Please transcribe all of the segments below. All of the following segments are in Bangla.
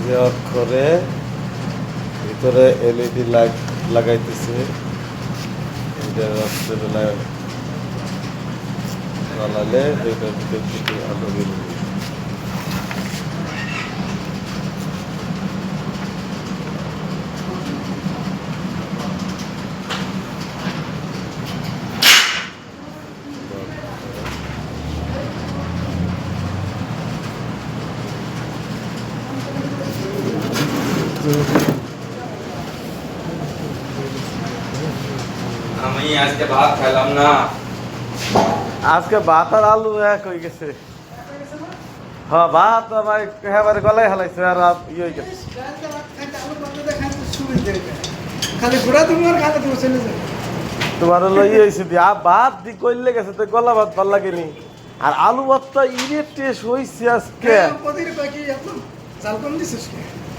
যে অক্ষরে ভিতরে এলইডি লাইট লাগাইতেছে, এটা রাত্রেবেলায় জ্বালালে এটার ভিতর থেকে আলো বেরোবে। আমি আজকে ভাত খেলাম না। আজকে ভাত আর আলু এক হয়ে গেছে। হ্যাঁ, ভাত আমার একেবারে গলায় হালাইছে আর ইয়ে হয়ে গেছে। তোমার হলো ইয়ে হয়েছে দিয়া ভাত দি করলে গেছে তো গলা ভাত ভাল লাগেনি। আর আলু ভাতটা ইরের টেস্ট হয়েছে আজকে।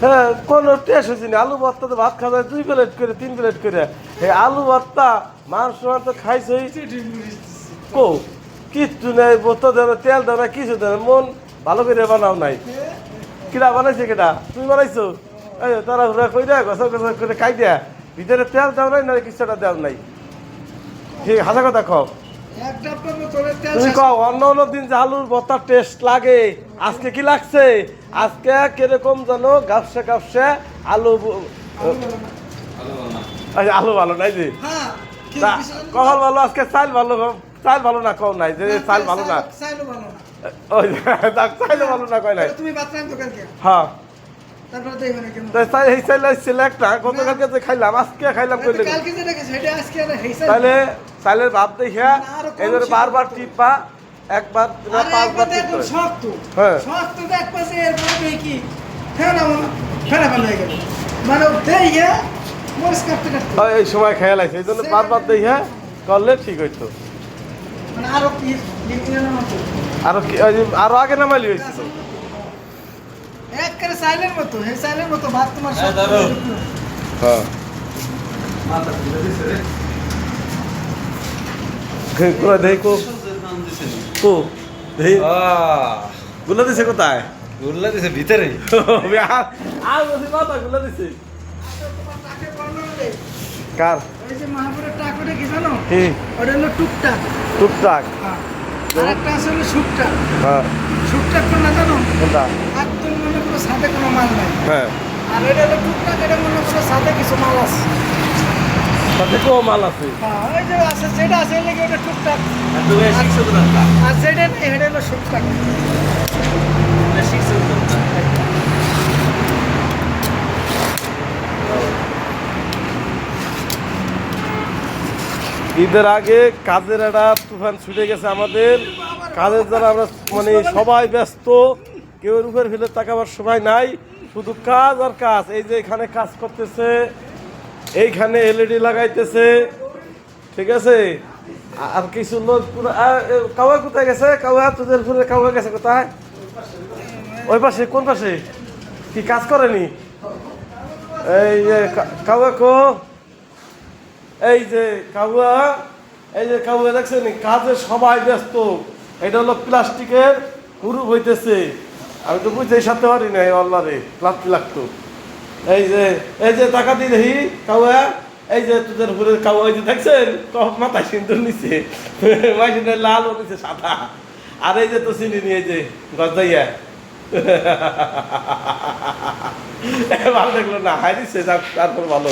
হ্যাঁ, কোনো টেস্ট হয়েছে না। আলু ভর্তা তো ভাত খাওয়া যায় 2 প্লেট করে 3 প্লেট করে। এই আলু ভর্তা মাংস তো খাইছে কো কিচ্ছু নেই, বোতল দেয় না, তেল দেয় না, কিছু দেয় না। মন ভালো করে বানাও নাই। কিরা বানাইছে কেটা? তুমি বানাইছো? এই তারা ঘুরা কই দেয় গসা গসা করে খাই দেয়া, ভিতরে তেল দেও নাই না কিছুটা দেও নাই। ঠিক হাসা কথা কও। তুমি কও অন্য অন্য দিন যে আলুর ভর্তার টেস্ট লাগে, আজকে কি লাগছে? আজকে কিরকম জানো গাপসে গাপসে আলু আলু ভালো নাই যে কখন ভালো, আজকে চাল ভালো, চাল ভালো না কও নাই যে চাল ভালো না, ওই চাইলে ভালো না কয় নাই। হ্যাঁ, গতকালকে যে খাইলাম আজকে খাইলাম কইলে তাহলে চাইলের ভাব দেখিয়া এই ধরে বারবার টিপা, একবার 5বার টিপতে হয়। এই সময় খেয়াল আছে, এই জন্য বারবার দেখিয়া করলে ঠিক হইতো। আরো কি আরো আগে নামাইলি হয়েছে তো একবারে সাইলের মতো, হে সাইলের মতো ভাত তোমার সব। হ্যাঁ, গুলা দেই কো কো দেই গুলা দিছে কোথায়? গুল্লা দিছে ভিতরে। আর বসে মাথা গুলা দিছে কার? ওই যে মাহাপুরের টাকটা কি জানো? কি ওটা হলো টুকটাক। টুকটাক। আরেকটা আছে হলো শুকটাক। হ্যাঁ, শুকটাক তো না জানো? কোনটা? একদম মনে করো সাথে কোনো মাল নাই। হ্যাঁ, আর এটা হলো টুকটাক, এটা মনে করো সাথে কিছু মাল আছে। সাথে কো মাল আছে? হ্যাঁ, ওই যে আছে যেটা আছে এর লাগে ওটা টুকটাক। আর তুমি শিখছো তো না? আর যেটা নেই এটা হলো শুকটাক। তুমি শিখছো তো না? ঈদের আগে কাজের একটা তুফান ছুটে গেছে আমাদের। কাজের দ্বারা আমরা মানে সবাই ব্যস্ত, কেউ উপর ফেলে তাকাবার সময় নাই, শুধু কাজ আর কাজ। এই যে এখানে কাজ করতেছে, এইখানে এলইডি লাগাইতেছে, ঠিক আছে। আর কিছু লোক পুরো কাউয়া কোথায় গেছে? কাউয়া তোদের পুরো কাউয়া গেছে কোথায়? ওই পাশে। কোন পাশে? কি কাজ করেনি? এই যে কাউয়া কো, এই যে কাউয়া, এই যে কাউয়া দেখছেন কাজে সবাই ব্যস্ত। এটা হলো প্লাস্টিকের হুরু হইতেছে, আমি তো বুঝতেই সাথে পারি না আল্লাহরে প্লাস্টিক লাগতো। এই যে টাকা দিয়ে দেখি কাউয়া, এই যে তোদের উপরে কাউয়া, এই যে দেখছেন মাথায় সিন্দুর নিচ্ছে, মাইসিনের লাল ও নিচ্ছে সাদা। আর এই যে তো চিনি নিয়ে যে গজাইয়া ভালো দেখলো না, হাই দিচ্ছে, তারপর ভালো।